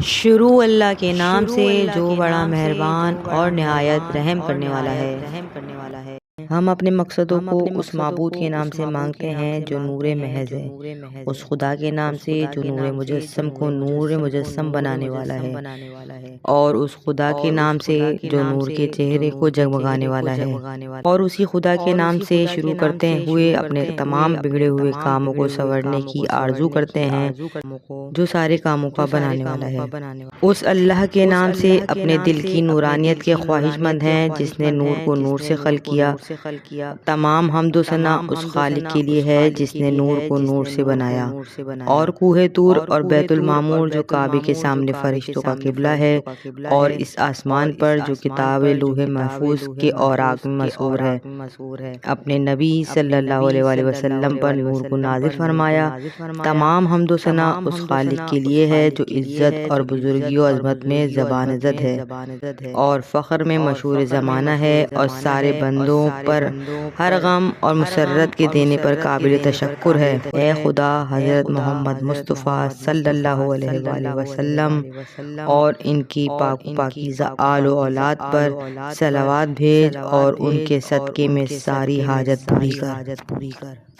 شروع اللہ کے نام سے جو بڑا مہربان اور نہایت رحم کرنے والا ہے۔ ہم اپنے مقصدوں کو اس معبود کے نام سے مانگتے ہیں جو نور محض ہے، اس خدا کے نام سے جو نور مجسم کو نور مجسم بنانے والا ہے، اور اس خدا کے نام سے جو نور کے چہرے کو جگمگانے والا ہے، اور اسی خدا کے نام سے شروع کرتے ہوئے اپنے تمام بگڑے ہوئے کاموں کو سنورنے کی آرزو کرتے ہیں جو سارے کاموں کا بنانے والا ہے۔ اس اللہ کے نام سے اپنے دل کی نورانیت کے خواہش مند ہیں جس نے نور کو نور سے خلق کیا۔ تمام حمد و ثنا اس خالق کے لیے ہے جس نے نور کو نور سے بنایا، اور کوہ طور اور بیت المعمور جو کعبے کے سامنے فرشتوں کا قبلہ ہے، اور اس آسمان پر جو کتاب لوح محفوظ کے اوراق میں مسحور ہے، اپنے نبی صلی اللہ علیہ وآلہ وسلم پر نور کو نازل فرمایا۔ تمام حمد و ثنا اس خالق کے لیے ہے جو عزت اور بزرگی و عظمت میں زبان زد ہے اور فخر میں مشہور زمانہ ہے، اور سارے بندوں پر ہر غم اور مسرت کے دینے پر قابل تشکر ہے۔ اے خدا، حضرت محمد مصطفیٰ صلی اللہ علیہ وآلہ وسلم اور ان کی پاک و پاکیزہ آل و اولاد پر صلوات بھیج اور ان کے صدقے میں ساری حاجت پوری کر۔